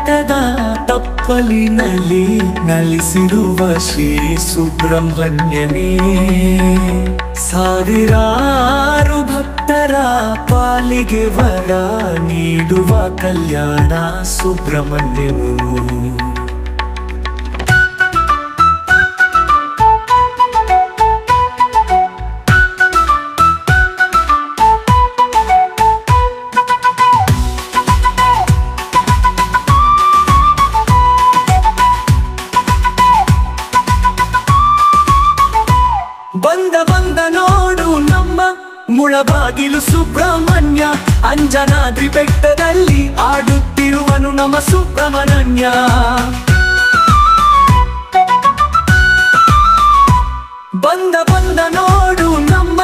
ಬೆಟ್ಟದ ತಪ್ಪಲಿನಲ್ಲಿ ನಲಿಸಿರುವ ಶ್ರೀ ಸುಬ್ರಹ್ಮಣ್ಯನೇ ಸಾವಿರಾರು ಭಕ್ತರ ಪಾಲಿಗೆ ವರ ನೀಡುವ ಕಲ್ಯಾಣ ಸುಬ್ರಹ್ಮಣ್ಯನು ಬಂದ ನೋಡು ನಮ್ಮ ಮುಳಬಾಗಿಲು ಸುಬ್ರಹ್ಮಣ್ಯ ಅಂಜನಾದ್ರಿ ಬೆಟ್ಟದಲ್ಲಿ ಆಡುತ್ತಿರುವನು ನಮ್ಮ ಸುಬ್ರಹ್ಮಣ್ಯ ಬಂದ ನೋಡು ನಮ್ಮ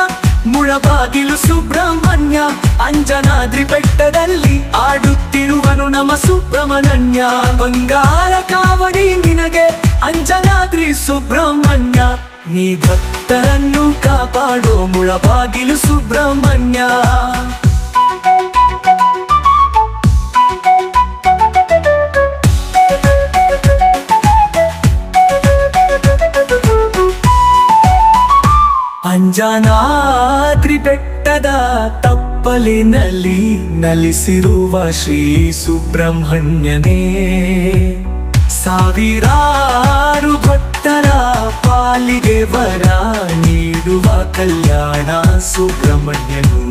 ಮುಳಬಾಗಿಲು ಸುಬ್ರಹ್ಮಣ್ಯ ಅಂಜನಾದ್ರಿ ಬೆಟ್ಟದಲ್ಲಿ ಆಡುತ್ತಿರುವನು ನಮ್ಮ ಸುಬ್ರಹ್ಮಣ್ಯ ಬಂಗಾರ ಕಾವಡಿ ನಿನಗೆ ಅಂಜನಾದ್ರಿ ಸುಬ್ರಹ್ಮಣ್ಯ ನೀ ಭಕ್ತರನ್ನು ಕಾಪಾಡೋ ಮುಳಬಾಗಿಲು ಸುಬ್ರಹ್ಮಣ್ಯ ಅಂಜನಾದ್ರಿ ಬೆಟ್ಟದ ತಪ್ಪಲಿನಲ್ಲಿ ನಲಿಸಿರುವ ಶ್ರೀ ಸುಬ್ರಹ್ಮಣ್ಯನೇ ಸಾವಿರಾರು ಭಕ್ತರ ಪಾಲಿಗೆ ವರ ನೀಡುವ ಕಲ್ಯಾಣ ಸುಬ್ರಹ್ಮಣ್ಯನು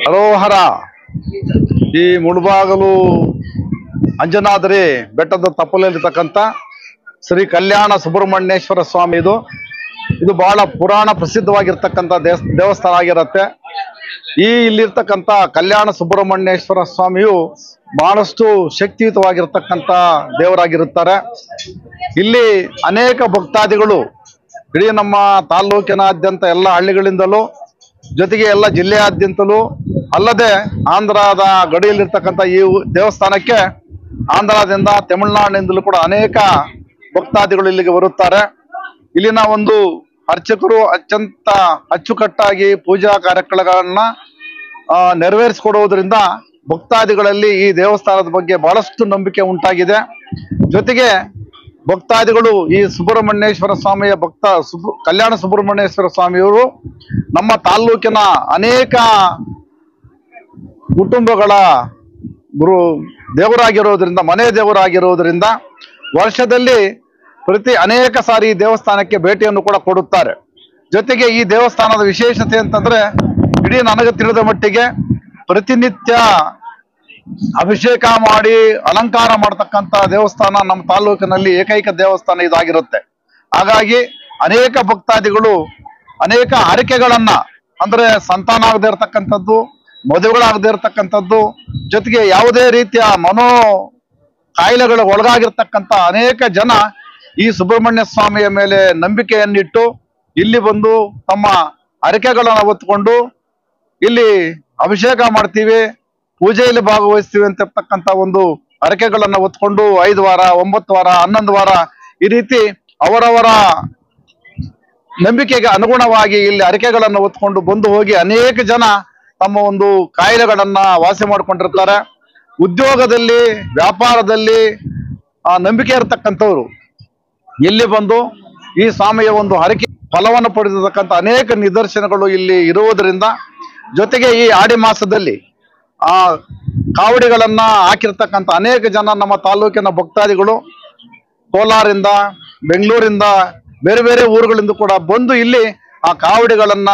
ಹರೋಹರ ಈ ಮುಳಬಾಗಲು ಅಂಜನಾದ್ರಿ ಬೆಟ್ಟದ ತಪ್ಪಲಲ್ಲಿರ್ತಕ್ಕಂಥ ಶ್ರೀ ಕಲ್ಯಾಣ ಸುಬ್ರಹ್ಮಣ್ಯೇಶ್ವರ ಸ್ವಾಮಿ ಇದು ಬಹಳ ಪುರಾಣ ಪ್ರಸಿದ್ಧವಾಗಿರ್ತಕ್ಕಂಥ ದೇವಸ್ಥಾನ ಆಗಿರುತ್ತೆ. ಇಲ್ಲಿರ್ತಕ್ಕಂಥ ಕಲ್ಯಾಣ ಸುಬ್ರಹ್ಮಣ್ಯೇಶ್ವರ ಸ್ವಾಮಿಯು ಬಹಳಷ್ಟು ಶಕ್ತಿಯುತವಾಗಿರ್ತಕ್ಕಂಥ ದೇವರಾಗಿರುತ್ತಾರೆ. ಇಲ್ಲಿ ಅನೇಕ ಭಕ್ತಾದಿಗಳು ಇಡೀ ನಮ್ಮ ತಾಲೂಕಿನಾದ್ಯಂತ ಎಲ್ಲ ಹಳ್ಳಿಗಳಿಂದಲೂ ಜೊತೆಗೆ ಎಲ್ಲ ಜಿಲ್ಲೆಯಾದ್ಯಂತಲೂ ಅಲ್ಲದೆ ಆಂಧ್ರದ ಗಡಿಯಲ್ಲಿರ್ತಕ್ಕಂಥ ಈ ದೇವಸ್ಥಾನಕ್ಕೆ ಆಂಧ್ರದಿಂದ ತಮಿಳುನಾಡಿನಿಂದಲೂ ಕೂಡ ಅನೇಕ ಭಕ್ತಾದಿಗಳು ಇಲ್ಲಿಗೆ ಬರುತ್ತಾರೆ. ಇಲ್ಲಿನ ಒಂದು ಅರ್ಚಕರು ಅತ್ಯಂತ ಅಚ್ಚುಕಟ್ಟಾಗಿ ಪೂಜಾ ಕಾರ್ಯಕ್ರಮಗಳನ್ನ ನೆರವೇರಿಸಿಕೊಡುವುದರಿಂದ ಭಕ್ತಾದಿಗಳಲ್ಲಿ ಈ ದೇವಸ್ಥಾನದ ಬಗ್ಗೆ ಬಹಳಷ್ಟು ನಂಬಿಕೆ ಉಂಟಾಗಿದೆ. ಜೊತೆಗೆ ಭಕ್ತಾದಿಗಳು ಈ ಸುಬ್ರಹ್ಮಣ್ಯೇಶ್ವರ ಸ್ವಾಮಿಯ ಕಲ್ಯಾಣ ಸುಬ್ರಹ್ಮಣ್ಯೇಶ್ವರ ಸ್ವಾಮಿಯವರು ನಮ್ಮ ತಾಲ್ಲೂಕಿನ ಅನೇಕ ಕುಟುಂಬಗಳ ದೇವರಾಗಿರೋದ್ರಿಂದ ಮನೆ ದೇವರಾಗಿರೋದ್ರಿಂದ ವರ್ಷದಲ್ಲಿ ಅನೇಕ ಸಾರಿ ಈ ದೇವಸ್ಥಾನಕ್ಕೆ ಭೇಟಿಯನ್ನು ಕೂಡ ಕೊಡುತ್ತಾರೆ. ಜೊತೆಗೆ ಈ ದೇವಸ್ಥಾನದ ವಿಶೇಷತೆ ಅಂತಂದ್ರೆ ಇಡೀ ನನಗೆ ತಿಳಿದ ಮಟ್ಟಿಗೆ ಪ್ರತಿನಿತ್ಯ ಅಭಿಷೇಕ ಮಾಡಿ ಅಲಂಕಾರ ಮಾಡತಕ್ಕಂತ ದೇವಸ್ಥಾನ ನಮ್ಮ ತಾಲೂಕಿನಲ್ಲಿ ಏಕೈಕ ದೇವಸ್ಥಾನ ಇದಾಗಿರುತ್ತೆ. ಹಾಗಾಗಿ ಅನೇಕ ಭಕ್ತಾದಿಗಳು ಅನೇಕ ಹರಕೆಗಳನ್ನ ಅಂದ್ರೆ ಸಂತಾನ ಆಗದೆ ಇರತಕ್ಕಂಥದ್ದು, ಮದುವೆಗಳಾಗದೆ ಇರತಕ್ಕಂಥದ್ದು, ಜೊತೆಗೆ ಯಾವುದೇ ರೀತಿಯ ಮನೋ ಕಾಯಿಲೆಗಳ ಒಳಗಾಗಿರ್ತಕ್ಕಂಥ ಅನೇಕ ಜನ ಈ ಸುಬ್ರಹ್ಮಣ್ಯ ಸ್ವಾಮಿಯ ಮೇಲೆ ನಂಬಿಕೆಯನ್ನಿಟ್ಟು ಇಲ್ಲಿ ಬಂದು ತಮ್ಮ ಹರಕೆಗಳನ್ನ ಹೊತ್ಕೊಂಡು ಇಲ್ಲಿ ಅಭಿಷೇಕ ಮಾಡ್ತೀವಿ, ಪೂಜೆಯಲ್ಲಿ ಭಾಗವಹಿಸ್ತೀವಿ ಅಂತಿರ್ತಕ್ಕಂಥ ಒಂದು ಹರಕೆಗಳನ್ನ ಹೊತ್ಕೊಂಡು 5 ವಾರ 9 ವಾರ 11 ವಾರ ಈ ರೀತಿ ಅವರವರ ನಂಬಿಕೆಗೆ ಅನುಗುಣವಾಗಿ ಇಲ್ಲಿ ಹರಕೆಗಳನ್ನು ಹೊತ್ಕೊಂಡು ಬಂದು ಹೋಗಿ ಅನೇಕ ಜನ ತಮ್ಮ ಒಂದು ಕಾಯಿಲೆಗಳನ್ನ ವಾಸಿ ಮಾಡ್ಕೊಂಡಿರ್ತಾರೆ. ಉದ್ಯೋಗದಲ್ಲಿ ವ್ಯಾಪಾರದಲ್ಲಿ ನಂಬಿಕೆ ಇರತಕ್ಕಂಥವ್ರು ಇಲ್ಲಿ ಬಂದು ಈ ಸ್ವಾಮಿಯ ಒಂದು ಹರಕೆ ಫಲವನ್ನು ಪಡೆದಿರ್ತಕ್ಕಂಥ ಅನೇಕ ನಿದರ್ಶನಗಳು ಇಲ್ಲಿ ಇರುವುದರಿಂದ, ಜೊತೆಗೆ ಈ ಆಡಿ ಮಾಸದಲ್ಲಿ ಕಾವಡಿಗಳನ್ನ ಹಾಕಿರ್ತಕ್ಕಂಥ ಅನೇಕ ಜನ ನಮ್ಮ ತಾಲೂಕಿನ ಭಕ್ತಾದಿಗಳು ಕೋಲಾರಿಂದ ಬೆಂಗಳೂರಿಂದ ಬೇರೆ ಬೇರೆ ಊರುಗಳಿಂದ ಕೂಡ ಬಂದು ಇಲ್ಲಿ ಆ ಕಾವಡಿಗಳನ್ನ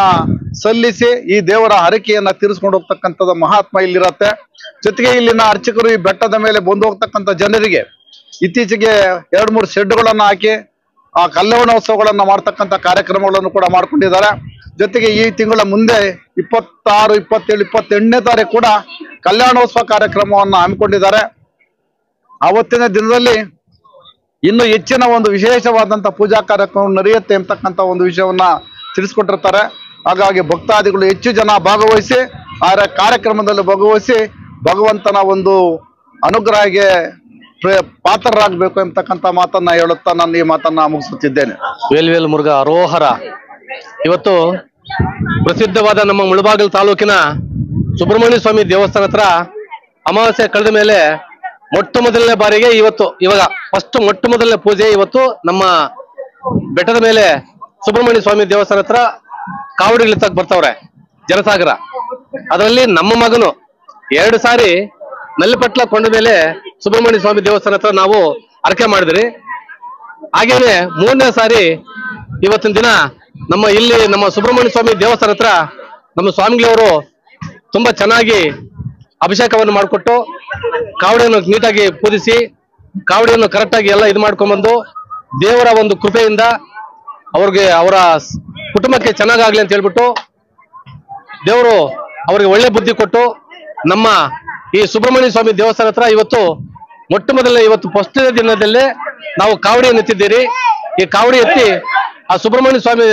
ಸಲ್ಲಿಸಿ ಈ ದೇವರ ಹರಕೆಯನ್ನ ತೀರಿಸ್ಕೊಂಡು ಹೋಗ್ತಕ್ಕಂಥದ್ದು ಮಹಾತ್ಮ ಇಲ್ಲಿರತ್ತೆ. ಜೊತೆಗೆ ಇಲ್ಲಿನ ಅರ್ಚಕರು ಈ ಬೆಟ್ಟದ ಮೇಲೆ ಬಂದು ಹೋಗ್ತಕ್ಕಂಥ ಜನರಿಗೆ ಇತ್ತೀಚೆಗೆ 2-3 ಶೆಡ್ಗಳನ್ನ ಹಾಕಿ ಆ ಕಲ್ಯಾಣೋತ್ಸವಗಳನ್ನ ಮಾಡ್ತಕ್ಕಂಥ ಕಾರ್ಯಕ್ರಮಗಳನ್ನು ಕೂಡ ಮಾಡ್ಕೊಂಡಿದ್ದಾರೆ. ಜೊತೆಗೆ ಈ ತಿಂಗಳ ಮುಂದೆ 26, 27, 28ನೇ ತಾರೀಕು ಕೂಡ ಕಲ್ಯಾಣೋತ್ಸವ ಕಾರ್ಯಕ್ರಮವನ್ನು ಹಮ್ಮಿಕೊಂಡಿದ್ದಾರೆ. ಆವತ್ತಿನ ದಿನದಲ್ಲಿ ಇನ್ನು ಹೆಚ್ಚಿನ ಒಂದು ವಿಶೇಷವಾದಂಥ ಪೂಜಾ ಕಾರ್ಯಕ್ರಮ ನಡೆಯುತ್ತೆ ಅಂತಕ್ಕಂಥ ಒಂದು ವಿಷಯವನ್ನ ತಿಳಿಸ್ಕೊಟ್ಟಿರ್ತಾರೆ. ಹಾಗಾಗಿ ಭಕ್ತಾದಿಗಳು ಹೆಚ್ಚು ಜನ ಭಾಗವಹಿಸಿ ಆ ಕಾರ್ಯಕ್ರಮದಲ್ಲಿ ಭಾಗವಹಿಸಿ ಭಗವಂತನ ಒಂದು ಅನುಗ್ರಹಕ್ಕೆ ಪಾತ್ರರಾಗಬೇಕು ಎಂಬತಕ್ಕಂಥ ಮಾತನ್ನ ಹೇಳುತ್ತಾ ನಾನು ಈ ಮಾತನ್ನ ಮುಗಿಸುತ್ತಿದ್ದೇನೆ. ವೇಲ್ವೇಲ್ ಮುರುಘ ಅರೋಹರ. ಇವತ್ತು ಪ್ರಸಿದ್ಧವಾದ ನಮ್ಮ ಮುಳಬಾಗಿಲು ತಾಲೂಕಿನ ಸುಬ್ರಹ್ಮಣ್ಯ ಸ್ವಾಮಿ ದೇವಸ್ಥಾನ ಹತ್ರ ಅಮಾವಾಸ್ಯೆ ಕಳೆದ ಮೇಲೆ ಮೊಟ್ಟ ಮೊದಲನೇ ಬಾರಿಗೆ ಮೊಟ್ಟ ಮೊದಲನೇ ಪೂಜೆ ಇವತ್ತು ನಮ್ಮ ಬೆಟ್ಟದ ಮೇಲೆ ಸುಬ್ರಹ್ಮಣ್ಯ ಸ್ವಾಮಿ ದೇವಸ್ಥಾನ ಹತ್ರ ಕಾವಡಿಗಳಿತ್ತಕ್ಕೆ ಬರ್ತಾವ್ರೆ ಜನಸಾಗರ. ಅದರಲ್ಲಿ ನಮ್ಮ ಮಗನು 2 ಸಾರಿ ನಲ್ಲಿಪಟ್ಲ ಕೊಂಡ ಮೇಲೆ ಸುಬ್ರಹ್ಮಣ್ಯ ಸ್ವಾಮಿ ದೇವಸ್ಥಾನ ಹತ್ರ ನಾವು ಅರ್ಕೆ ಮಾಡಿದ್ರಿ. ಹಾಗೇನೆ 3ನೇ ಸಾರಿ ಇವತ್ತಿನ ದಿನ ನಮ್ಮ ಸುಬ್ರಹ್ಮಣ್ಯ ಸ್ವಾಮಿ ದೇವಸ್ಥಾನ ಹತ್ರ ನಮ್ಮ ಸ್ವಾಮಿಗಳವರು ತುಂಬಾ ಚೆನ್ನಾಗಿ ಅಭಿಷೇಕವನ್ನು ಮಾಡಿಕೊಟ್ಟು ಕಾವಡಿಯನ್ನು ನೀಟಾಗಿ ಪೂಜಿಸಿ ಕಾವಡಿಯನ್ನು ಕರೆಕ್ಟಾಗಿ ಎಲ್ಲ ಇದು ಮಾಡ್ಕೊಂಡ್ಬಂದು ದೇವರ ಒಂದು ಕೃಪೆಯಿಂದ ಅವ್ರಿಗೆ ಅವರ ಕುಟುಂಬಕ್ಕೆ ಚೆನ್ನಾಗಾಗ್ಲಿ ಅಂತ ಹೇಳ್ಬಿಟ್ಟು ದೇವರು ಅವರಿಗೆ ಒಳ್ಳೆ ಬುದ್ಧಿ ಕೊಟ್ಟು ನಮ್ಮ ಈ ಸುಬ್ರಹ್ಮಣ್ಯ ಸ್ವಾಮಿ ದೇವಸ್ಥಾನ ಹತ್ರ ಮೊಟ್ಟ ಮೊದಲನೇ ಫಸ್ಟ್ ದಿನದಲ್ಲೇ ನಾವು ಕಾವಡಿಯನ್ನು ಎತ್ತಿದ್ದೀರಿ. ಈ ಕಾವಡಿ ಎತ್ತಿ ಆ ಸುಬ್ರಹ್ಮಣ್ಯ ಸ್ವಾಮಿ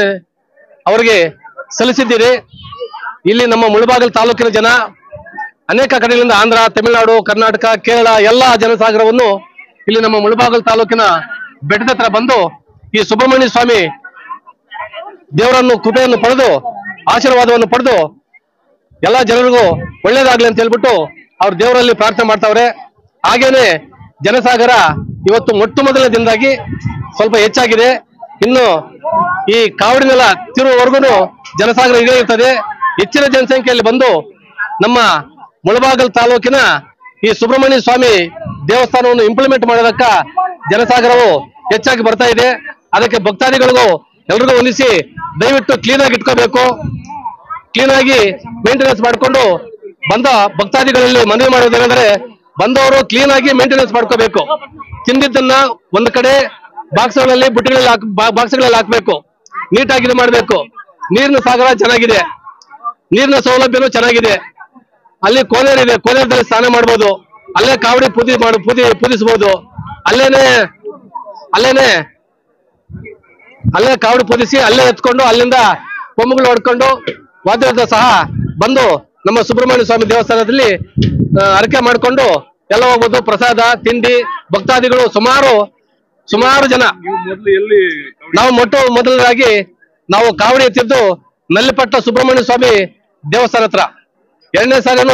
ಅವರಿಗೆ ಸಲ್ಲಿಸಿದ್ದೀರಿ. ಇಲ್ಲಿ ನಮ್ಮ ಮುಳಬಾಗಿಲು ತಾಲೂಕಿನ ಜನ ಅನೇಕ ಕಡೆಗಳಿಂದ ಆಂಧ್ರ, ತಮಿಳುನಾಡು, ಕರ್ನಾಟಕ, ಕೇರಳ ಎಲ್ಲ ಜನಸಾಗರವನ್ನು ಇಲ್ಲಿ ನಮ್ಮ ಮುಳಬಾಗಿಲು ತಾಲೂಕಿನ ಬೆಟ್ಟದ ಹತ್ರ ಬಂದು ಈ ಸುಬ್ರಹ್ಮಣ್ಯ ಸ್ವಾಮಿ ದೇವರನ್ನು ಕೃಪೆಯನ್ನು ಪಡೆದು ಆಶೀರ್ವಾದವನ್ನು ಪಡೆದು ಎಲ್ಲ ಜನರಿಗೂ ಒಳ್ಳೇದಾಗ್ಲಿ ಅಂತ ಹೇಳ್ಬಿಟ್ಟು ಅವ್ರ ದೇವರಲ್ಲಿ ಪ್ರಾರ್ಥನೆ ಮಾಡ್ತಾವ್ರೆ. ಹಾಗೇನೆ ಜನಸಾಗರ ಇವತ್ತು ಮೊಟ್ಟ ಮೊದಲನೇ ದಿನದಾಗಿ ಸ್ವಲ್ಪ ಹೆಚ್ಚಾಗಿದೆ. ಇನ್ನು ಈ ಕಾವಡಿನೆಲ್ಲ ತಿರುವವರೆಗೂ ಜನಸಾಗರ ಇದೇ ಇರ್ತದೆ. ಹೆಚ್ಚಿನ ಜನಸಂಖ್ಯೆಯಲ್ಲಿ ಬಂದು ನಮ್ಮ ಮುಳಬಾಗಿಲು ತಾಲೂಕಿನ ಈ ಸುಬ್ರಹ್ಮಣ್ಯ ಸ್ವಾಮಿ ದೇವಸ್ಥಾನವನ್ನು ಇಂಪ್ಲಿಮೆಂಟ್ ಮಾಡೋದಕ್ಕ ಜನಸಾಗರವು ಹೆಚ್ಚಾಗಿ ಬರ್ತಾ ಇದೆ. ಅದಕ್ಕೆ ಭಕ್ತಾದಿಗಳಿಗೂ ಎಲ್ರಿಗೂ ಹೊಂದಿಸಿ ದಯವಿಟ್ಟು ಕ್ಲೀನ್ ಆಗಿ ಇಟ್ಕೋಬೇಕು. ಕ್ಲೀನ್ ಆಗಿ ಮೇಂಟೆನೆನ್ಸ್ ಮಾಡಿಕೊಂಡು ಬಂದ ಭಕ್ತಾದಿಗಳಲ್ಲಿ ಮನವಿ ಮಾಡೋದೇನೆಂದ್ರೆ ಬಂದವರು ಕ್ಲೀನ್ ಆಗಿ ಮೇಂಟೆನೆನ್ಸ್ ಮಾಡ್ಕೋಬೇಕು. ತಿಂದಿದ್ದನ್ನ ಒಂದು ಕಡೆ ಬಾಕ್ಸ್ಗಳಲ್ಲಿ ಬಾಕ್ಸ್ಗಳಲ್ಲಿ ಹಾಕ್ಬೇಕು. ನೀಟಾಗಿ ಇದು ಮಾಡ್ಬೇಕು. ನೀರಿನ ಸಾಗರ ಚೆನ್ನಾಗಿದೆ, ನೀರಿನ ಸೌಲಭ್ಯನೂ ಚೆನ್ನಾಗಿದೆ. ಅಲ್ಲಿ ಕೋನೇರ್ ಇದೆ, ಕೋನೇರದಲ್ಲಿ ಸ್ನಾನ ಮಾಡ್ಬೋದು. ಅಲ್ಲೇ ಕಾವಡಿ ಪೂಜಿಸಬಹುದು. ಅಲ್ಲೇ ಕಾವಡಿ ಪೂಜಿಸಿ ಅಲ್ಲೇ ಎತ್ಕೊಂಡು ಅಲ್ಲಿಂದ ಕೊಂಬುಗಳು ಹೊಡ್ಕೊಂಡು ವಾದ್ಯದ ಸಹ ಬಂದು ನಮ್ಮ ಸುಬ್ರಹ್ಮಣ್ಯ ಸ್ವಾಮಿ ದೇವಸ್ಥಾನದಲ್ಲಿ ಅರಕೆ ಮಾಡಿಕೊಂಡು ಎಲ್ಲ ಹೋಗ್ಬೋದು. ಪ್ರಸಾದ ತಿಂಡಿ ಭಕ್ತಾದಿಗಳು ಸುಮಾರು ಜನ. ನಾವು ಮೊದಲದಾಗಿ ನಾವು ಕಾವಡಿ ಎತ್ತಿದ್ದು ನಲ್ಲಿಪಟ್ಟ ಸುಬ್ರಹ್ಮಣ್ಯ ಸ್ವಾಮಿ ದೇವಸ್ಥಾನ ಹತ್ರ. 2ನೇ ಸಾರಿನೂ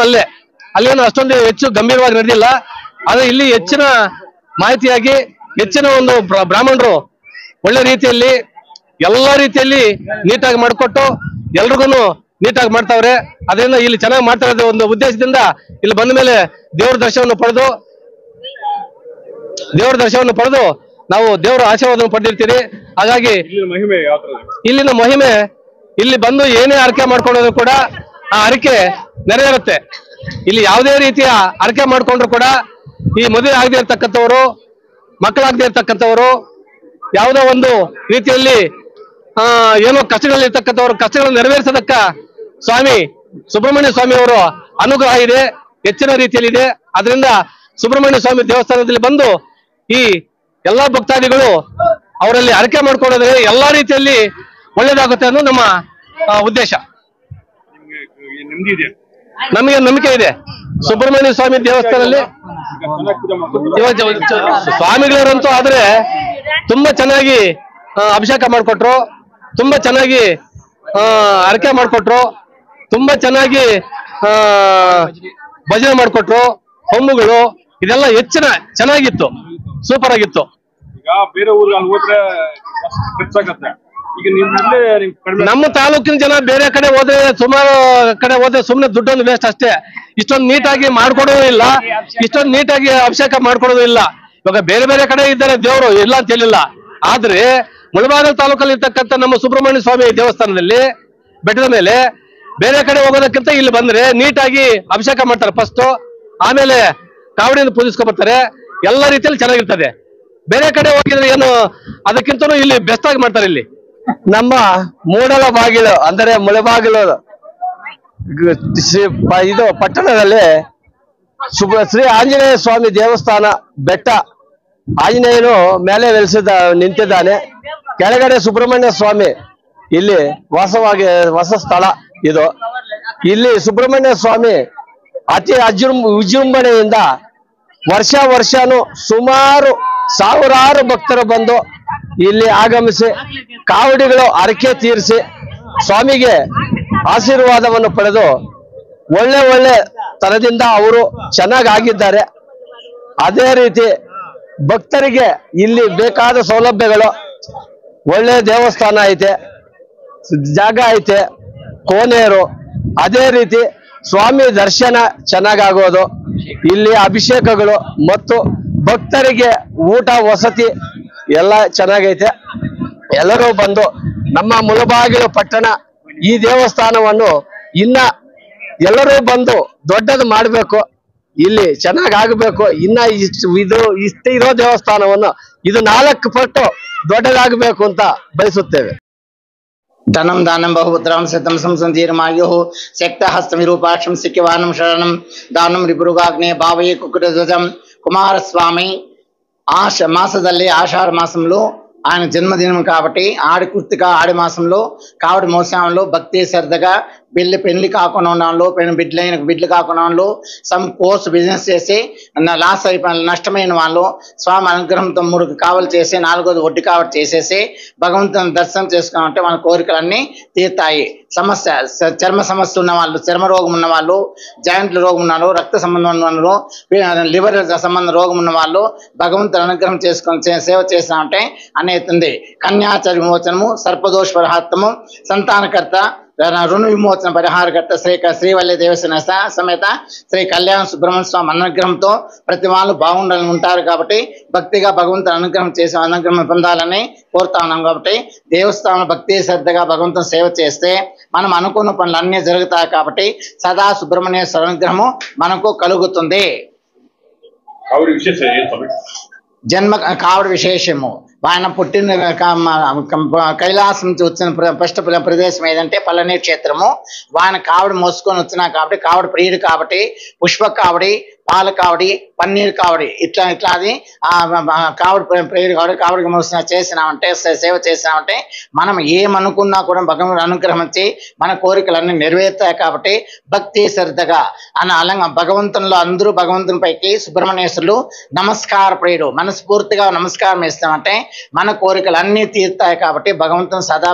ಅಲ್ಲೇನು ಅಷ್ಟೊಂದು ಹೆಚ್ಚು ಗಂಭೀರವಾಗಿ ನಡೆದಿಲ್ಲ. ಆದ್ರೆ ಇಲ್ಲಿ ಹೆಚ್ಚಿನ ಮಾಹಿತಿಯಾಗಿ ಹೆಚ್ಚಿನ ಒಂದು ಬ್ರಾಹ್ಮಣರು ಒಳ್ಳೆ ರೀತಿಯಲ್ಲಿ ಎಲ್ಲ ರೀತಿಯಲ್ಲಿ ನೀಟಾಗಿ ಮಾಡಿಕೊಟ್ಟು ಎಲ್ರಿಗೂ ನೀಟಾಗಿ ಮಾಡ್ತಾವ್ರೆ. ಅದರಿಂದ ಇಲ್ಲಿ ಚೆನ್ನಾಗಿ ಮಾಡ್ತಾ ಇರೋದು ಒಂದು ಉದ್ದೇಶದಿಂದ ಇಲ್ಲಿ ಬಂದ ಮೇಲೆ ದೇವರ ದರ್ಶನವನ್ನು ಪಡೆದು ನಾವು ದೇವರ ಆಶೀರ್ವಾದವನ್ನು ಪಡೆದಿರ್ತೀರಿ. ಹಾಗಾಗಿ ಇಲ್ಲಿನ ಮಹಿಮೆ ಇಲ್ಲಿ ಬಂದು ಏನೇ ಅರಕೆ ಮಾಡ್ಕೊಳ್ಳೋದು ಕೂಡ ಆ ಅರಕೆ ನೆರವೇರುತ್ತೆ. ಇಲ್ಲಿ ಯಾವುದೇ ರೀತಿಯ ಅರಕೆ ಮಾಡ್ಕೊಂಡ್ರು ಕೂಡ ಈ ಮದುವೆ ಆಗದೆ ಇರ್ತಕ್ಕಂಥವ್ರು, ಮಕ್ಕಳಾಗದೆ ಇರ್ತಕ್ಕಂಥವ್ರು, ಯಾವುದೋ ಒಂದು ರೀತಿಯಲ್ಲಿ ಏನೋ ಕಷ್ಟಗಳಿರ್ತಕ್ಕಂಥವ್ರು ಕಷ್ಟಗಳನ್ನು ನೆರವೇರಿಸೋದಕ್ಕ ಸುಬ್ರಹ್ಮಣ್ಯ ಸ್ವಾಮಿ ಅವರು ಅನುಗ್ರಹ ಇದೆ, ಹೆಚ್ಚಿನ ರೀತಿಯಲ್ಲಿ ಇದೆ. ಅದರಿಂದ ಸುಬ್ರಹ್ಮಣ್ಯ ಸ್ವಾಮಿ ದೇವಸ್ಥಾನದಲ್ಲಿ ಬಂದು ಈ ಎಲ್ಲಾ ಭಕ್ತಾದಿಗಳು ಅವರಲ್ಲಿ ಅರಕೆ ಮಾಡ್ಕೊಳ್ಳೋದ್ರೆ ಎಲ್ಲಾ ರೀತಿಯಲ್ಲಿ ಒಳ್ಳೇದಾಗುತ್ತೆ ಅನ್ನೋದು ನಮ್ಮ ಉದ್ದೇಶ. ನಮಗೆ ನಂಬಿಕೆ ಇದೆ. ಸುಬ್ರಹ್ಮಣ್ಯ ಸ್ವಾಮಿ ದೇವಸ್ಥಾನದಲ್ಲಿ ಸ್ವಾಮಿಗಳರಂತೂ ಆದ್ರೆ ತುಂಬಾ ಚೆನ್ನಾಗಿ ಅಭಿಷೇಕ ಮಾಡಿಕೊಟ್ರು, ತುಂಬಾ ಚೆನ್ನಾಗಿ ಅರಕೆ ಮಾಡಿಕೊಟ್ರು, ತುಂಬಾ ಚೆನ್ನಾಗಿ ಭಜನೆ ಮಾಡಿಕೊಟ್ರು. ಹೊಂಬುಗಳು ಇದೆಲ್ಲ ಚೆನ್ನಾಗಿತ್ತು, ಸೂಪರ್ ಆಗಿತ್ತು. ಈಗ ಬೇರೆ ಊರಿಗೆ ಹೋದ್ರೆ ಖರ್ಚಾಗತ್ತೆ. ಈಗ ನಮ್ಮ ತಾಲೂಕಿನ ಜನ ಬೇರೆ ಕಡೆ ಹೋದ್ರೆ ಸುಮಾರು ಕಡೆ ಹೋದ್ರೆ ಸುಮ್ಮನೆ ದುಡ್ಡೊಂದು ವೇಸ್ಟ್ ಅಷ್ಟೇ. ಇಷ್ಟೊಂದು ನೀಟಾಗಿ ಮಾಡ್ಕೊಡೋದು ಇಲ್ಲ, ಇಷ್ಟೊಂದು ನೀಟಾಗಿ ಅಭಿಷೇಕ ಮಾಡ್ಕೊಡೋದು ಇಲ್ಲ. ಇವಾಗ ಬೇರೆ ಬೇರೆ ಕಡೆ ಇದ್ದಾರೆ ದೇವರು, ಇಲ್ಲ ಅಂತ ಹೇಳಿಲ್ಲ. ಆದ್ರೆ ಮುಳಬಾಗಿಲು ತಾಲೂಕಲ್ಲಿ ಇರ್ತಕ್ಕಂಥ ನಮ್ಮ ಸುಬ್ರಹ್ಮಣ್ಯ ಸ್ವಾಮಿ ದೇವಸ್ಥಾನದಲ್ಲಿ ಬೆಟ್ಟದ ಮೇಲೆ ಬೇರೆ ಕಡೆ ಹೋಗೋದಕ್ಕಿಂತ ಇಲ್ಲಿ ಬಂದ್ರೆ ನೀಟಾಗಿ ಅಭಿಷೇಕ ಮಾಡ್ತಾರೆ ಫಸ್ಟ್, ಆಮೇಲೆ ಕಾವಡಿಯನ್ನು ಪೂಜಿಸ್ಕೊ ಬರ್ತಾರೆ. ಎಲ್ಲ ರೀತಿಯಲ್ಲಿ ಚೆನ್ನಾಗಿರ್ತದೆ. ಬೇರೆ ಕಡೆ ಹೋಗಿದ್ರೆ ಏನು ಅದಕ್ಕಿಂತನೂ ಇಲ್ಲಿ ಬೆಸ್ಟ್ ಆಗಿ ಮಾಡ್ತಾರೆ. ಇಲ್ಲಿ ನಮ್ಮ ಮೂಡಲ ಬಾಗಿಲು ಅಂದರೆ ಮುಳಬಾಗಿಲು ಪಟ್ಟಣದಲ್ಲಿ ಶ್ರೀ ಆಂಜನೇಯ ಸ್ವಾಮಿ ದೇವಸ್ಥಾನ ಬೆಟ್ಟ ಆಂಜನೇಯನು ಮೇಲೆ ನಿಂತಿದ್ದಾನೆ. ಕೆಳಗಡೆ ಸುಬ್ರಹ್ಮಣ್ಯ ಸ್ವಾಮಿ ಇಲ್ಲಿ ವಾಸ ಸ್ಥಳ ಇದು. ಇಲ್ಲಿ ಸುಬ್ರಹ್ಮಣ್ಯ ಸ್ವಾಮಿ ಅತಿ ವಿಜೃಂಭಣೆಯಿಂದ ವರ್ಷನೂ ಸುಮಾರು ಸಾವಿರಾರು ಭಕ್ತರು ಬಂದು ಇಲ್ಲಿ ಆಗಮಿಸಿ ಕಾವಡಿಗಳು ಹರಕೆ ತೀರಿಸಿ ಸ್ವಾಮಿಗೆ ಆಶೀರ್ವಾದವನ್ನು ಪಡೆದು ಒಳ್ಳೆ ತರದಿಂದ ಅವರು ಚೆನ್ನಾಗಿದ್ದಾರೆ. ಅದೇ ರೀತಿ ಭಕ್ತರಿಗೆ ಇಲ್ಲಿ ಬೇಕಾದ ಸೌಲಭ್ಯಗಳು, ಒಳ್ಳೆ ದೇವಸ್ಥಾನ ಐತೆ, ಜಾಗ ಐತೆ, ಕೋನೇರು. ಅದೇ ರೀತಿ ಸ್ವಾಮಿ ದರ್ಶನ ಚೆನ್ನಾಗಾಗೋದು, ಇಲ್ಲಿ ಅಭಿಷೇಕಗಳು ಮತ್ತು ಭಕ್ತರಿಗೆ ಊಟ ವಸತಿ ಎಲ್ಲ ಚೆನ್ನಾಗೈತೆ. ಎಲ್ಲರೂ ಬಂದು ನಮ್ಮ ಮುಳಬಾಗಿಲು ಪಟ್ಟಣ ಈ ದೇವಸ್ಥಾನವನ್ನು ಇನ್ನ ಎಲ್ಲರೂ ಬಂದು ದೊಡ್ಡದು ಮಾಡಬೇಕು, ಇಲ್ಲಿ ಚೆನ್ನಾಗಾಗಬೇಕು. ಇನ್ನ ಇಷ್ಟು ಇರೋ ದೇವಸ್ಥಾನವನ್ನು ಇದು 4 ಪಟ್ಟು ದೊಡ್ಡದಾಗಬೇಕು ಅಂತ ಬಯಸುತ್ತೇವೆ. ಧನಂ ದಾನಂ ಬಹುಪುತ್ರಂ ಸತಂ ಸಂಸಂಧೀರ್ಮಾಯು ಶಕ್ತ ಹಸ್ತ ವಿರೂಪಾಕ್ಷಂ ಸಿಕ್ಯವಾನಂ ಶರಣಂ ದಾನಂ ರಿಪುರುಗಾಗ್ನೇ ಭಾವೇ ಕುಕ್ಕುಟಧ್ವಜಂ. కుమారస్వామి మాసದಲ್ಲಿ ఆషాఢ మాసంలో ఆయన జన్మదినం కాబట్టి ఆడి కృతిక ఆడి మాసంలో కావడి మోసంలో భక్తి శ్రద్ధగా పెళ్లి కాకుండా ఉండడంలో బిడ్డలు కాకుండా ఉండడంలో సమ్ కోర్స్ బిజినెస్ చేసి లాస్ అయిపోయిన నష్టమైన వాళ్ళు స్వామి అనుగ్రహంతో 3 కావలు చేసి 4వది వడ్డీ కావడి చేసేసి భగవంతుని దర్శనం చేసుకున్నామంటే మన కోరికలన్నీ తీరుతాయి. సమస్య చర్మ సమస్య ఉన్న వాళ్ళు, చర్మ రోగం ఉన్న వాళ్ళు, జాయింట్ల రోగం ఉన్న వాళ్ళు, రక్త సంబంధం ఉన్న వాళ్ళు, లివర్ సంబంధ రోగం ఉన్న వాళ్ళు భగవంతుని అనుగ్రహం చేసుకొని సేవ చేసినామంటే అనేతుంది. కన్యాచర విమోచనము, సర్పదోష పరిహారము, సంతానకర్త, రుణ విమోచన పరిహారకర్త శ్రీవల్లి దేవసేన సమేత శ్రీ కళ్యాణ సుబ్రహ్మణ్య స్వామి అనుగ్రహంతో ప్రతి వాళ్ళు బాగుండాలని ఉంటారు. కాబట్టి భక్తిగా భగవంతుని అనుగ్రహం చేసి అనుగ్రహం పొందాలని కోరుతా ఉన్నాం. కాబట్టి దేవస్థానం భక్తి శ్రద్ధగా భగవంతుని సేవ చేస్తే మనం అనుకున్న పనులు అన్నీ జరుగుతాయి. కాబట్టి సదా సుబ్రహ్మణ్యేశ్వర అనుగ్రహము మనకు కలుగుతుంది. జన్మ కావడి విశేషము ఆయన పుట్టిన కైలాసం నుంచి వచ్చిన ఫస్ట్ ప్రదేశం ఏదంటే పళని క్షేత్రము. ఆయన కావడి మోసుకొని వచ్చినా కాబట్టి కావడి ప్రియుడు కాబట్టి పుష్ప కావడి, పాల కావడి, పన్నీర్ కావడి ఇట్లా అది కావడి ప్రియుడు కావడి కావడికి మోసిన చేసినామంటే సేవ చేసినామంటే మనం ఏమనుకున్నా కూడా భగవంతుడు అనుగ్రహించి మన కోరికలన్నీ నెరవేరుతాయి. కాబట్టి భక్తి శ్రద్ధగా అలంగా భగవంతునిలో అందరూ భగవంతుని పైకి సుబ్రహ్మణ్యేశ్వరులు నమస్కార ప్రియుడు మనస్ఫూర్తిగా నమస్కారం ఇస్తామంటే మన కోరికలు అన్నీ తీరుతాయి. కాబట్టి భగవంతుని సదా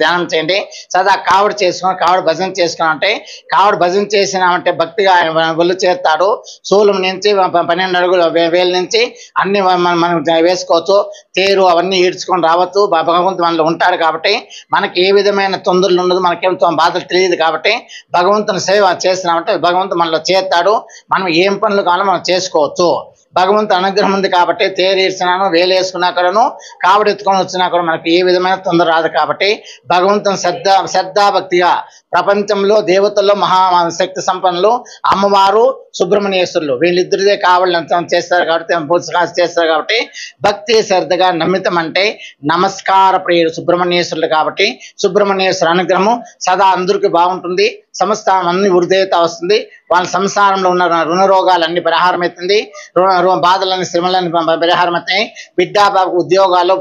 ధ్యానం చేయండి. సదా కావడి చేసుకుని కావడి భజన చేసుకుని అంటే కావడి భజన చేసినామంటే భక్తిగా ఒళ్ళు చేరుతాడు. సూలం నుంచి 12 అడుగుల వేల నుంచి అన్ని మనం వేసుకోవచ్చు. తేరు అవన్నీ ఈడ్చుకొని రావచ్చు. భగవంతుడు మనలో ఉంటాడు. కాబట్టి మనకి ఏ విధమైన తొందరలు ఉండదు, మనకేం బాధలు తెలియదు. కాబట్టి భగవంతుని సేవ చేసినామంటే భగవంతుడు మనలో చేరుతాడు. మనం ఏం పనులు కావాలో మనం చేసుకోవచ్చు. భగవంతు అనుగ్రహం ఉంది కాబట్టి తేరు ఈడ్చినాను వేలు వేసుకున్నా కూడాను కావడి ఎత్తుకొని వచ్చినా కూడా మనకి ఏ విధమైన తొందర రాదు. కాబట్టి భగవంతుని శ్రద్ధాభక్తిగా ప్రపంచంలో దేవతల్లో మహాశక్తి సంపన్నులు అమ్మవారు సుబ్రహ్మణ్యేశ్వరులు వీళ్ళిద్దరిదే కావాలని చేస్తారు. కాబట్టి పూజ చేస్తారు. కాబట్టి భక్తి శ్రద్ధగా నమ్మితం అంటే నమస్కార ప్రియుడు సుబ్రహ్మణ్యేశ్వరులు. కాబట్టి సుబ్రహ్మణ్యేశ్వర అనుగ్రహము సదా అందరికీ బాగుంటుంది. సంస్థానం అన్ని వృద్ధేత వస్తుంది. వాళ్ళ సంసారంలో ఉన్న రుణ రోగాలన్నీ పరిహారం అవుతుంది. బాధలన్నీ శ్రమలన్నీ పరిహారం అవుతాయి. బిడ్డా బాబు ఉద్యోగాలు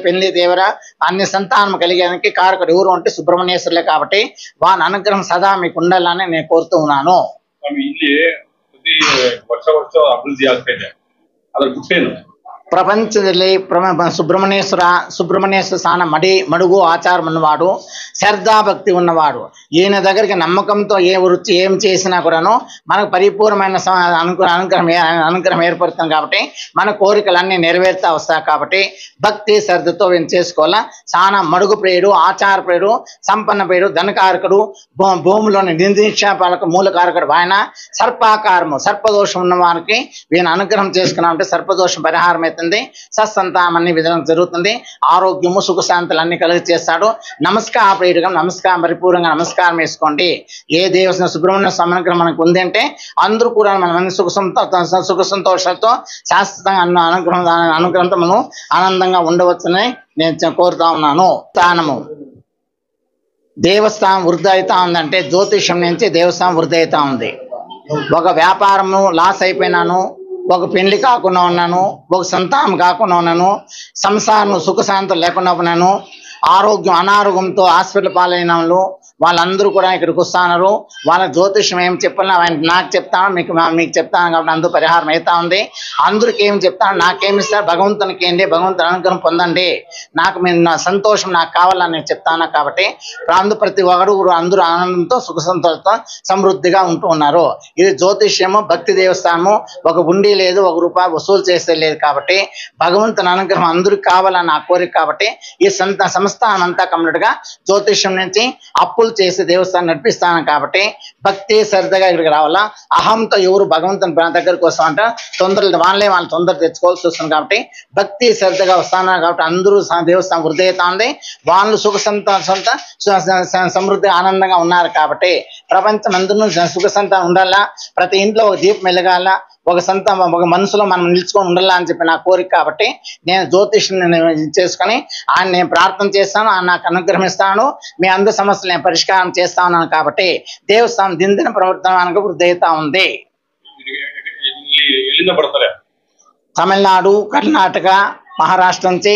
పెళ్లి దేవర అన్ని సంతానం కలిగేదానికి కారకుడు ఎవరు అంటే సుబ్రహ్మణ్యేశ్వరులే. కాబట్టి వాళ్ళ అనుగ్రహం సదా మీకు ఉండాలని నేను కోరుతూ ఉన్నాను. ಪ್ರಪಂಚದಲ್ಲಿ సుబ్రహ్మణ్యేశ్వర స్థానం మడుగు ఆచారం ఉన్నవాడు, శ్రద్ధా భక్తి ఉన్నవాడు. ఈయన దగ్గరికి నమ్మకంతో ఏ వృత్తి ఏం చేసినా కూడాను మనకు పరిపూర్ణమైన అనుగ్రహం ఏర్పడుతుంది. కాబట్టి మన కోరికలన్నీ నెరవేరుతా వస్తాయి. కాబట్టి భక్తి శ్రద్ధతో మేము చేసుకోవాలా. చాలా మడుగు ప్రియుడు, ఆచార ప్రియుడు, సంపన్న ప్రియుడు, ధనకారకుడు, భూమిలోని నిందించాపాలకు మూలకారకుడు. ఆయన సర్పాకారము సర్పదోషం ఉన్న వారికి వీళ్ళ అనుగ్రహం చేసుకున్నామంటే సర్పదోషం పరిహారం అవుతుంది. సత్సంతానం అన్ని విధానం జరుగుతుంది. ఆరోగ్యము సుఖశాంతులు అన్ని కలిగి చేస్తాడు. నమస్కార ప్రియుడిగా నమస్కారం పరిపూర్ణంగా నమస్కారం వేసుకోండి. ఏ దేవస్థానం సుబ్రహ్మణ్య స్వామి అనుగ్రహం మనకు ఉంది అంటే అందరూ కూడా మన సుఖ సంతోషాలతో శాశ్వతంగా అనుగ్రహంతో మనం ఆనందంగా ఉండవచ్చని నేను కోరుతా ఉన్నాను. స్థానము దేవస్థానం వృద్ధి అవుతా ఉందంటే జ్యోతిష్యం నుంచి దేవస్థానం వృద్ధి అవుతా ఉంది. ఒక వ్యాపారము లాస్ అయిపోయినాను, ఒక పెళ్లి కాకుండా ఉన్నాను, ఒక సంతానం కాకుండా ఉన్నాను, సంసారం సుఖశాంతం లేకుండా ఉన్నాను, ఆరోగ్యం అనారోగ్యంతో హాస్పిటల్ పాలైన వాళ్ళు వాళ్ళందరూ కూడా ఇక్కడికి వస్తున్నారు. వాళ్ళ జ్యోతిష్యం ఏం చెప్పినా ఆయన నాకు చెప్తాను, మీకు చెప్తాను కాబట్టి అందరూ పరిహారం అవుతా ఉంది. అందరికి ఏం చెప్తాను, నాకేమి ఇస్తారు, భగవంతునికి ఏంటి, భగవంతుని అనుగ్రహం పొందండి, నాకు మీరు నా సంతోషం నాకు కావాలని నేను చెప్తాను. కాబట్టి ప్రతి ఒక్కరు అందరూ ఆనందంతో సుఖ సంతోషంతో సమృద్ధిగా ఉంటూ ఉన్నారు. ఇది జ్యోతిష్యము, భక్తి దేవస్థానము, ఒక ఉండి లేదు, ఒక రూపాయి వసూలు చేసే లేదు. కాబట్టి భగవంతుని అనుగ్రహం అందరికి కావాలని నా కోరిక. కాబట్టి ఈ సంస్థానం అంతా కంప్లీట్ గా జ్యోతిష్యం నుంచి అప్పులు చేసి దేవస్థానం నడిపిస్తాను. కాబట్టి భక్తి శ్రద్ధగా ఇక్కడికి రావాలా. అహంతో ఎవరు భగవంతుని దగ్గరికి వస్తామంట తొందరలు వాళ్ళు తొందర తెచ్చుకోవాల్సి వస్తుంది. కాబట్టి భక్తి శ్రద్ధగా వస్తాను. కాబట్టి అందరూ దేవస్థానం వృద్ధి అవుతా ఉంది. వాళ్ళు సుఖ సమృద్ధి ఆనందంగా ఉన్నారు. కాబట్టి ప్రపంచం అందరూ సుఖ సంతానం ఉండాలా, ప్రతి ఇంట్లో ఒక దీపం వెలగాల, ఒక ఒక మనసులో మనం నిలుచుకొని ఉండాలా అని చెప్పి నా కోరిక. కాబట్టి నేను జ్యోతిష్యం చేసుకొని ఆయన నేను ప్రార్థన చేస్తాను, ఆయన నాకు అనుగ్రహిస్తాను, మీ అందరి సమస్యలు నేను పరిష్కారం చేస్తా ఉన్నాను. కాబట్టి దేవస్థానం దినదిన ప్రవర్తనానికి వృద్ధి అవుతా ఉంది. తమిళనాడు, కర్ణాటక, మహారాష్ట్ర నుంచి,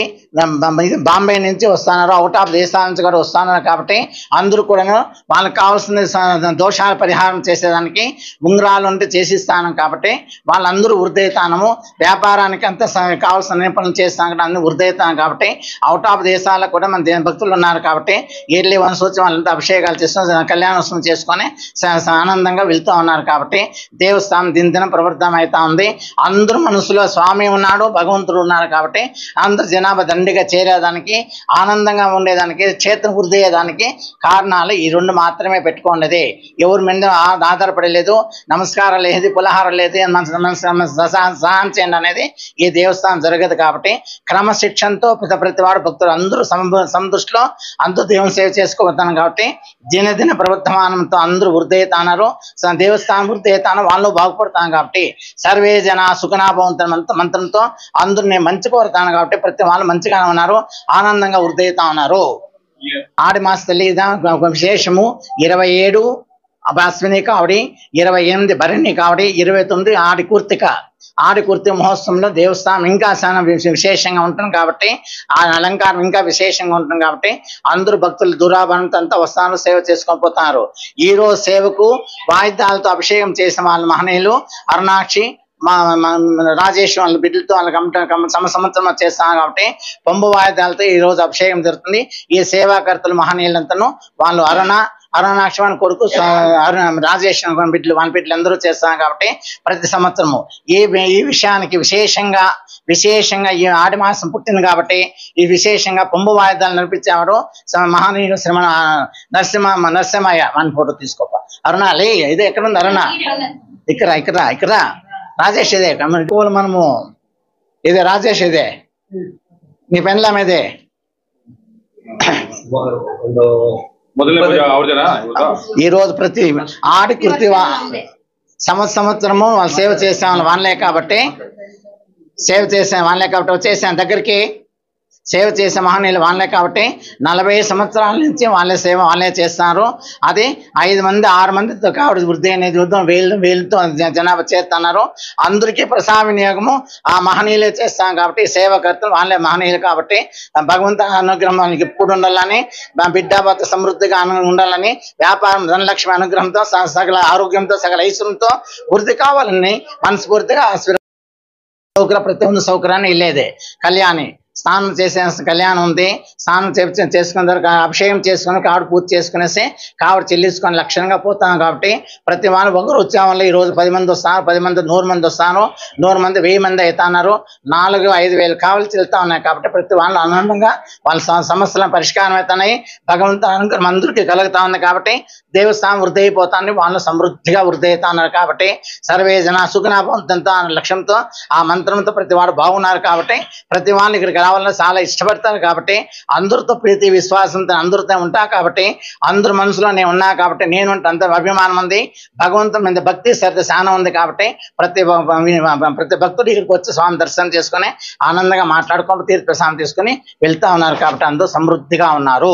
బాంబే నుంచి వస్తున్నారు, అవుట్ ఆఫ్ దేశాల నుంచి కూడా వస్తున్నారు. కాబట్టి అందరూ కూడా వాళ్ళకి కావాల్సిన దోషాల పరిహారం చేసేదానికి ఉంగరాలు ఉంటే చేసిస్తాను. కాబట్టి వాళ్ళందరూ వృద్ధైతానము, వ్యాపారానికి అంతా కావాల్సిన నిపుణులు చేస్తాను, అన్ని వృద్ధైతాను. కాబట్టి అవుట్ ఆఫ్ దేశాలకు కూడా మన భక్తులు ఉన్నారు. కాబట్టి ఇయర్లీ వన్స్ వచ్చి వాళ్ళంతా అభిషేకాలు చేసుకొని కళ్యాణోత్సవం చేసుకొని ఆనందంగా వెళ్తూ ఉన్నారు. కాబట్టి దేవస్థానం దినదిన ప్రవర్తనం అవుతా ఉంది. అందరూ మనసులో స్వామి ఉన్నాడు, భగవంతుడు ఉన్నారు. కాబట్టి అందరు జనాభా దండిగా చేరేదానికి, ఆనందంగా ఉండేదానికి, క్షేత్రం వృద్ధి అయ్యేదానికి కారణాలు ఈ రెండు మాత్రమే పెట్టుకోండి. ఎవరి మీద ఆధారపడలేదు, నమస్కారం లేదు, పులహారం లేదు, సహాయం చేయండి అనేది ఈ దేవస్థానం జరగదు. కాబట్టి క్రమశిక్షణతో ప్రతి వాడు భక్తులు అందరూ సమదృష్టిలో అందరూ దేవుని సేవ చేసుకోవద్దాను. కాబట్టి దినదిన ప్రవర్తమానంతో అందరూ వృద్ధి అవుతున్నారు, దేవస్థానం వృద్ధి అవుతాను, వాళ్ళు బాగుపడతాను. కాబట్టి సర్వే జన సుఖనాభవంత మంత్రంతో అందరూ నేను మంచి కోరుతాను. కాబట్టి ప్రతి వాళ్ళు మంచిగా ఉన్నారు, ఆనందంగా వృద్ధి అవుతా ఉన్నారు. ఆడి మాస తల్లి విశేషము 27 అశ్విని కావడి, 28 భరణి కావడి, 29 ఆడి కుర్తి మహోత్సవంలో దేవస్థానం ఇంకా చాలా విశేషంగా ఉంటుంది. కాబట్టి ఆ అలంకారం ఇంకా విశేషంగా ఉంటుంది. కాబట్టి అందరూ భక్తులు దూరాభరణంతో అంతా వస్తారు, సేవ చేసుకొని పోతున్నారు. ఈ రోజు సేవకు వాయిద్యాలతో అభిషేకం చేసిన వాళ్ళు మహనీయులు అరుణాక్షి, రాజేశ్వరం వాళ్ళ బిడ్డలతో వాళ్ళ సంవత్సరం చేస్తాను. కాబట్టి పంబు వాయిద్యాలతో ఈ రోజు అభిషేకం జరుగుతుంది. ఈ సేవాకర్తలు మహనీయులంతను వాళ్ళు అరుణాక్షి వాని కొడుకు రాజేశ్వరం బిడ్డలు వాళ్ళ బిడ్డలు అందరూ చేస్తాను. కాబట్టి ప్రతి సంవత్సరము ఈ విషయానికి విశేషంగా ఈ ఆడి మాసం పుట్టింది. కాబట్టి ఈ విశేషంగా పంబు వాయిద్యాలు నడిపించేవాడు మహనీయుడు శ్రమ నరసింహయ్య వాని ఫోటో తీసుకోప. అరుణాలి ఇది ఎక్కడుంది? అరుణ ఇక్కడ రాజేష్ ఇదే మనము ఇదే రాజేష్ ఇదే నీ పెన్లం ఇదే ఈ రోజు ప్రతి ఆడి కృతి సంవత్సరము వాళ్ళు సేవ చేసాం వాళ్ళే. కాబట్టి వచ్చేసాను దగ్గరికి సేవ చేసే మహనీయులు వాళ్ళే. కాబట్టి 40 సంవత్సరాల నుంచి వాళ్ళే చేస్తున్నారు. అది 5 మంది 6 మందితో కావడి వృద్ధి అనేది వేలుతో జనాభా చేస్తున్నారు. అందరికీ ప్రసాద వినియోగము ఆ మహనీయులే చేస్తాం. కాబట్టి సేవకర్తలు వాళ్ళే మహనీయులు. కాబట్టి భగవంతుని అనుగ్రహం ఎప్పుడు ఉండాలని, బిడ్డాభర్త సమృద్ధిగా ఉండాలని, వ్యాపారం ధనలక్ష్మి అనుగ్రహంతో సకల ఆరోగ్యంతో సకల ఐశ్వర్యంతో వృద్ధి కావాలని మనస్ఫూర్తిగా ప్రతి ఒక్క సౌకర్యాన్ని ఇల్లేదే. కళ్యాణి స్నానం చేసే కళ్యాణం ఉంది, స్నానం చేసుకున్న తర్వాత అభిషేకం చేసుకుని కావిడ పూజ చేసుకునేసి కావిడ చెల్లించుకొని లక్షణంగా పోతాం. కాబట్టి ప్రతి వాళ్ళు ఒకరు వచ్చే వాళ్ళు ఈరోజు 10 మంది వస్తారు, 10 మంది 100 మంది వస్తారు, 100 మంది 1000 మంది అవుతున్నారు, 4-5 వేలు కావాలి చెల్లుతా ఉన్నాయి. కాబట్టి ప్రతి వాళ్ళు ఆనందంగా వాళ్ళ సమస్యలను పరిష్కారం అవుతున్నాయి, భగవంతుని అనుగ్రహం అందరికీ కలుగుతా ఉంది. కాబట్టి దేవస్థానం వృద్ధి అయిపోతాన్ని వాళ్ళు సమృద్ధిగా వృద్ధి అవుతా ఉన్నారు. కాబట్టి సర్వే జన సుఖనాభవంతంతో అనే లక్ష్యంతో ఆ మంత్రంతో ప్రతి వాడు బాగున్నారు. కాబట్టి ప్రతి వాళ్ళు ఇక్కడికి రావాలని చాలా ఇష్టపడతాను. కాబట్టి అందరితో ప్రీతి విశ్వాసంతో అందరితో ఉంటా. కాబట్టి అందరు మనసులో నేను ఉన్నా. కాబట్టి నేను అంత అభిమానం ఉంది, భగవంతుని మీద భక్తి శ్రద్ధ చాలా ఉంది. కాబట్టి ప్రతి భక్తుడు ఇక్కడికి వచ్చి స్వామి దర్శనం చేసుకుని ఆనందంగా మాట్లాడుకొని తీర్థ ప్రసాదం తీసుకుని వెళ్తా ఉన్నారు. కాబట్టి అందరూ సమృద్ధిగా ఉన్నారు.